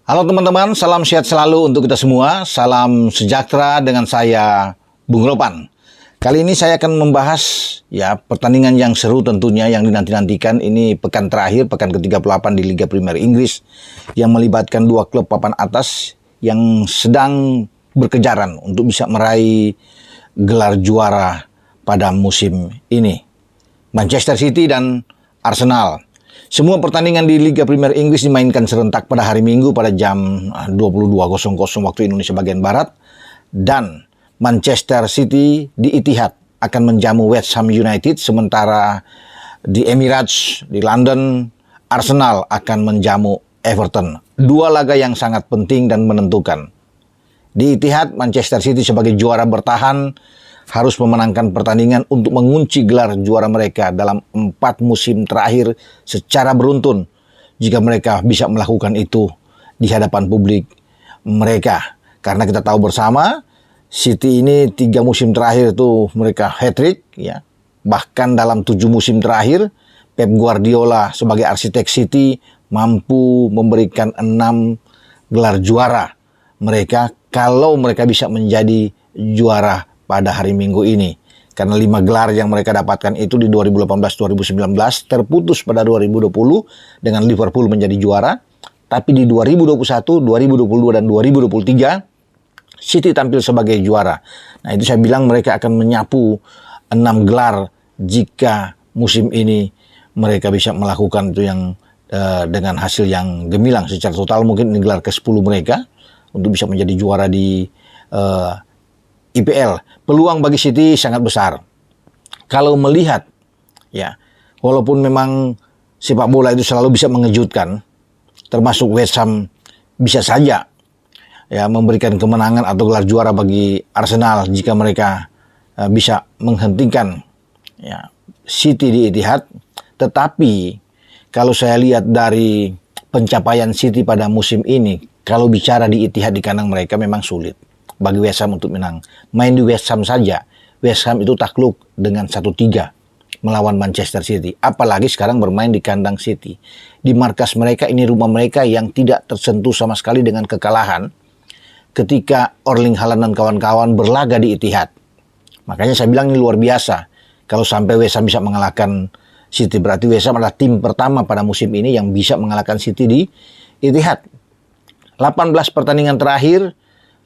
Halo teman-teman, salam sehat selalu untuk kita semua. Salam sejahtera dengan saya, Bung Ropan. Kali ini saya akan membahas pertandingan yang seru tentunya yang dinanti-nantikan. Ini pekan terakhir, pekan ke-38 di Liga Premier Inggris yang melibatkan dua klub papan atas yang sedang berkejaran untuk bisa meraih gelar juara pada musim ini. Manchester City dan Arsenal. Semua pertandingan di Liga Premier Inggris dimainkan serentak pada hari Minggu pada jam 22.00 waktu Indonesia bagian Barat. Dan Manchester City di Etihad akan menjamu West Ham United. Sementara di Emirates, di London, Arsenal akan menjamu Everton. Dua laga yang sangat penting dan menentukan. Di Etihad, Manchester City sebagai juara bertahan harus memenangkan pertandingan untuk mengunci gelar juara mereka dalam 4 musim terakhir secara beruntun. Jika mereka bisa melakukan itu di hadapan publik mereka. Karena kita tahu bersama, City ini 3 musim terakhir itu mereka hat-trick. Bahkan dalam 7 musim terakhir, Pep Guardiola sebagai arsitek City mampu memberikan 6 gelar juara mereka kalau mereka bisa menjadi juara pada hari Minggu ini. Karena 5 gelar yang mereka dapatkan itu di 2018-2019 terputus pada 2020 dengan Liverpool menjadi juara. Tapi di 2021, 2022 dan 2023 City tampil sebagai juara. Nah, itu saya bilang mereka akan menyapu 6 gelar jika musim ini mereka bisa melakukan itu yang dengan hasil yang gemilang secara total. Mungkin ini gelar ke-10 mereka untuk bisa menjadi juara di IPL. Peluang bagi City sangat besar. Kalau melihat, walaupun memang sepak bola itu selalu bisa mengejutkan, termasuk West Ham bisa saja memberikan kemenangan atau gelar juara bagi Arsenal jika mereka bisa menghentikan City di Etihad. Tetapi kalau saya lihat dari pencapaian City pada musim ini, kalau bicara di Etihad di kandang mereka memang sulit bagi West Ham untuk menang. Main di West Ham saja, West Ham itu takluk dengan 1-3 melawan Manchester City. Apalagi sekarang bermain di kandang City. Di markas mereka, ini rumah mereka yang tidak tersentuh sama sekali dengan kekalahan ketika Erling Haaland dan kawan-kawan berlaga di Etihad. Makanya saya bilang ini luar biasa. Kalau sampai West Ham bisa mengalahkan City, berarti West Ham adalah tim pertama pada musim ini yang bisa mengalahkan City di Etihad. 18 pertandingan terakhir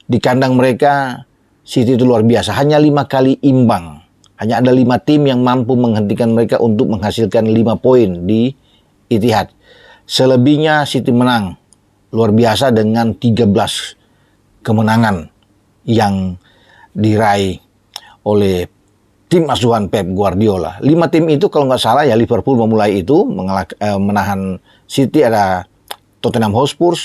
di kandang mereka, City itu luar biasa. Hanya 5 kali imbang. Hanya ada 5 tim yang mampu menghentikan mereka untuk menghasilkan 5 poin di Etihad. Selebihnya City menang. Luar biasa dengan 13 kemenangan yang diraih oleh tim asuhan Pep Guardiola. 5 tim itu kalau nggak salah Liverpool memulai itu. Menahan City, ada Tottenham Hotspur,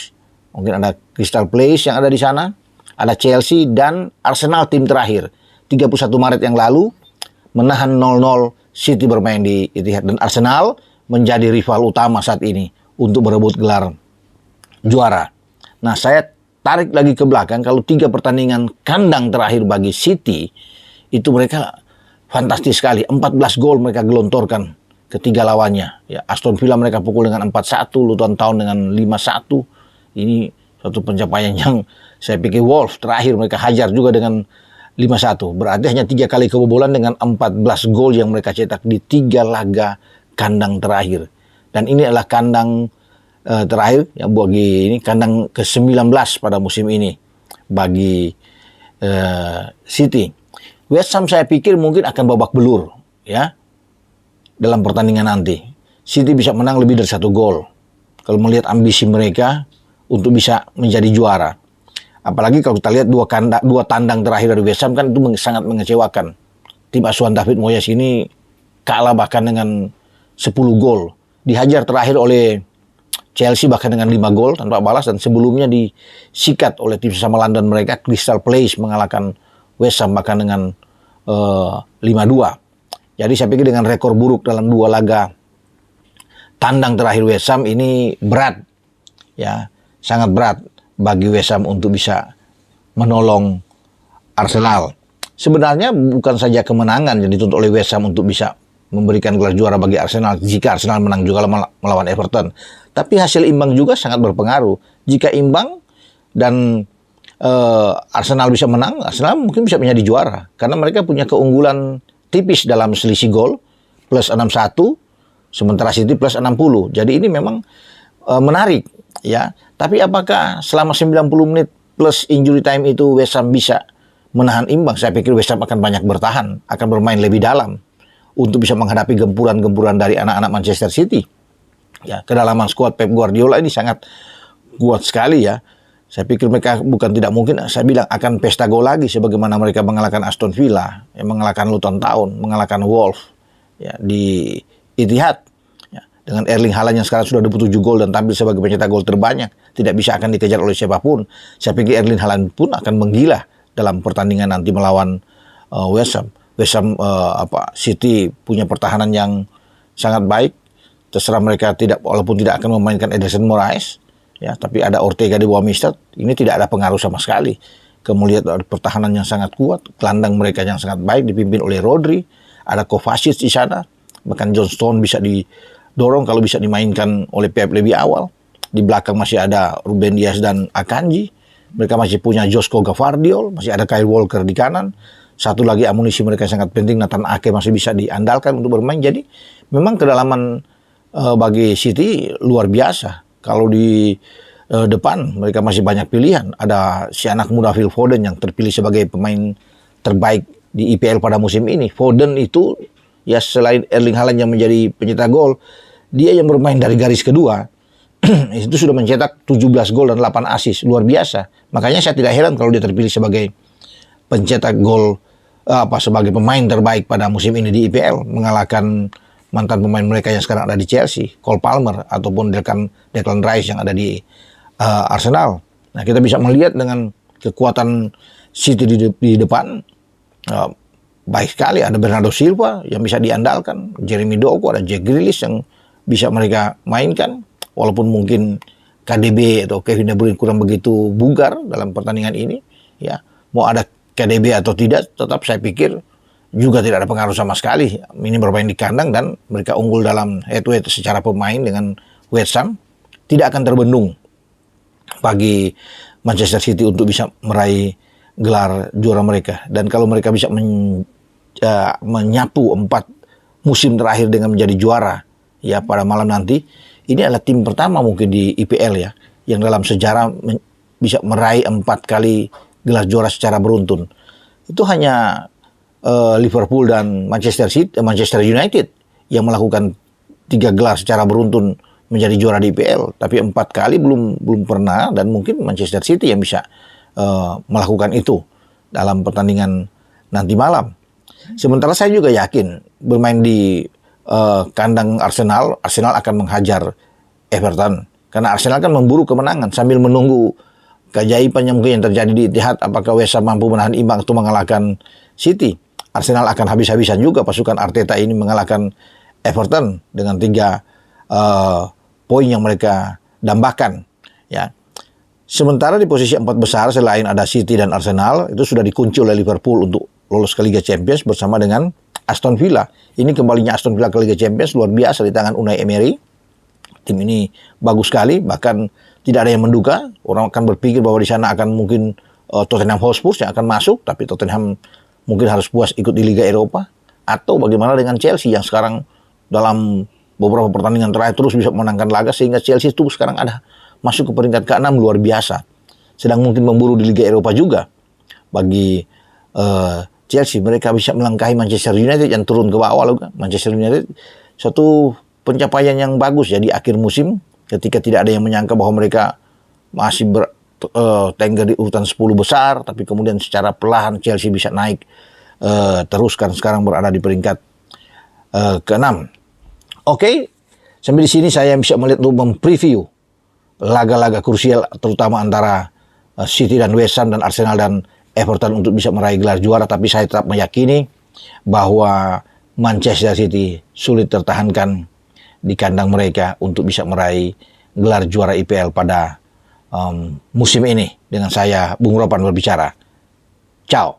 mungkin ada Crystal Palace yang ada di sana. Ada Chelsea dan Arsenal tim terakhir. 31 Maret yang lalu menahan 0-0 City bermain di Etihad. Dan Arsenal menjadi rival utama saat ini untuk berebut gelar juara. Nah, saya tarik lagi ke belakang. Kalau 3 pertandingan kandang terakhir bagi City, itu mereka fantastis sekali. 14 gol mereka gelontorkan ketiga lawannya. Aston Villa mereka pukul dengan 4-1, Luton Town dengan 5-1. Ini satu pencapaian yang saya pikir Wolves terakhir mereka hajar juga dengan 5-1. Berarti hanya 3 kali kebobolan dengan 14 gol yang mereka cetak di 3 laga kandang terakhir. Dan ini adalah kandang terakhir bagi ini kandang ke-19 pada musim ini bagi City. West Ham saya pikir mungkin akan babak belur dalam pertandingan nanti. City bisa menang lebih dari 1 gol. Kalau melihat ambisi mereka untuk bisa menjadi juara. Apalagi kalau kita lihat 2 tandang terakhir dari West Ham kan itu sangat mengecewakan. Tim asuhan David Moyes ini kalah bahkan dengan 10 gol. Dihajar terakhir oleh Chelsea bahkan dengan 5 gol tanpa balas. Dan sebelumnya disikat oleh tim sesama London mereka, Crystal Palace mengalahkan West Ham bahkan dengan 5-2. Jadi saya pikir dengan rekor buruk dalam 2 laga tandang terakhir West Ham ini berat. Sangat berat bagi West Ham untuk bisa menolong Arsenal. Sebenarnya bukan saja kemenangan yang dituntut oleh West Ham untuk bisa memberikan gelar juara bagi Arsenal jika Arsenal menang juga melawan Everton. Tapi hasil imbang juga sangat berpengaruh. Jika imbang dan Arsenal bisa menang, Arsenal mungkin bisa menjadi juara karena mereka punya keunggulan tipis dalam selisih gol plus 61, sementara City plus 60. Jadi ini memang menarik ya. Tapi apakah selama 90 menit plus injury time itu West Ham bisa menahan imbang? Saya pikir West Ham akan banyak bertahan, akan bermain lebih dalam untuk bisa menghadapi gempuran-gempuran dari anak-anak Manchester City. Ya, kedalaman skuad Pep Guardiola ini sangat kuat sekali ya. Saya pikir mereka bukan tidak mungkin, saya bilang akan pesta gol lagi sebagaimana mereka mengalahkan Aston Villa, mengalahkan Luton Town, mengalahkan Wolves ya, di Etihad. Ya, dengan Erling Haaland yang sekarang sudah 27 gol dan tampil sebagai pencetak gol terbanyak, tidak bisa akan dikejar oleh siapapun. Saya pikir Erling Haaland pun akan menggila dalam pertandingan nanti melawan West Ham. West Ham City punya pertahanan yang sangat baik. Terserah mereka walaupun tidak akan memainkan Ederson Moraes, ya, tapi ada Ortega di bawah Mister, ini tidak ada pengaruh sama sekali. Kemudian ada pertahanan yang sangat kuat, gelandang mereka yang sangat baik dipimpin oleh Rodri, ada Kovacic di sana, bahkan John Stone bisa didorong kalau bisa dimainkan oleh Pep lebih awal. Di belakang masih ada Ruben Dias dan Akanji. Mereka masih punya Josko Gvardiol, masih ada Kyle Walker di kanan. Satu lagi amunisi mereka yang sangat penting, Nathan Ake masih bisa diandalkan untuk bermain. Jadi memang kedalaman bagi City luar biasa. Kalau di depan mereka masih banyak pilihan. Ada si anak muda Phil Foden yang terpilih sebagai pemain terbaik di IPL pada musim ini. Foden itu ya selain Erling Haaland yang menjadi pencetak gol, dia yang bermain dari garis kedua itu sudah mencetak 17 gol dan 8 assist. Luar biasa. Makanya saya tidak heran kalau dia terpilih sebagai pencetak gol sebagai pemain terbaik pada musim ini di IPL, mengalahkan mantan pemain mereka yang sekarang ada di Chelsea, Cole Palmer, ataupun Declan Rice yang ada di Arsenal. Nah, kita bisa melihat dengan kekuatan City di depan, baik sekali. Ada Bernardo Silva yang bisa diandalkan, Jeremy Doku, ada Jack Grealish yang bisa mereka mainkan, walaupun mungkin KDB atau Kevin De Bruyne kurang begitu bugar dalam pertandingan ini. Ya, mau ada KDB atau tidak, tetap saya pikir juga tidak ada pengaruh sama sekali. Ini bermain di kandang dan mereka unggul dalam head-to-head secara pemain dengan West Ham. Tidak akan terbendung bagi Manchester City untuk bisa meraih gelar juara mereka. Dan kalau mereka bisa menyapu 4 musim terakhir dengan menjadi juara ya pada malam nanti, ini adalah tim pertama mungkin di IPL ya yang dalam sejarah bisa meraih 4 kali gelar juara secara beruntun. Itu hanya Liverpool dan Manchester United yang melakukan 3 gelar secara beruntun menjadi juara di IPL, tapi 4 kali belum pernah, dan mungkin Manchester City yang bisa melakukan itu dalam pertandingan nanti malam. Sementara saya juga yakin bermain di kandang Arsenal akan menghajar Everton karena Arsenal kan memburu kemenangan sambil menunggu keajaiban yang mungkin yang terjadi di Etihad, apakah West Ham mampu menahan imbang atau mengalahkan City. Arsenal akan habis-habisan juga pasukan Arteta ini mengalahkan Everton dengan 3 poin yang mereka dambakan. Ya. Sementara di posisi 4 besar selain ada City dan Arsenal itu sudah dikunci oleh Liverpool untuk lolos ke Liga Champions bersama dengan Aston Villa. Ini kembalinya Aston Villa ke Liga Champions luar biasa di tangan Unai Emery. Tim ini bagus sekali, bahkan tidak ada yang menduga. Orang akan berpikir bahwa di sana akan mungkin Tottenham Hotspur yang akan masuk, tapi Tottenham mungkin harus puas ikut di Liga Eropa. Atau bagaimana dengan Chelsea yang sekarang dalam beberapa pertandingan terakhir terus bisa memenangkan laga, sehingga Chelsea itu sekarang ada masuk ke peringkat ke-6 luar biasa. Sedang mungkin memburu di Liga Eropa juga. Bagi Chelsea, mereka bisa melangkahi Manchester United yang turun ke bawah. Manchester United satu pencapaian yang bagus ya di akhir musim, ketika tidak ada yang menyangka bahwa mereka masih tengger di urutan 10 besar, tapi kemudian secara perlahan Chelsea bisa naik terus kan sekarang berada di peringkat ke-6. Oke, sampai di sini saya bisa melihat untuk mempreview laga-laga krusial terutama antara City dan West Ham dan Arsenal dan Everton untuk bisa meraih gelar juara, tapi saya tetap meyakini bahwa Manchester City sulit tertahankan di kandang mereka untuk bisa meraih gelar juara IPL pada musim ini. Dengan saya, Bung Ropan berbicara. Ciao.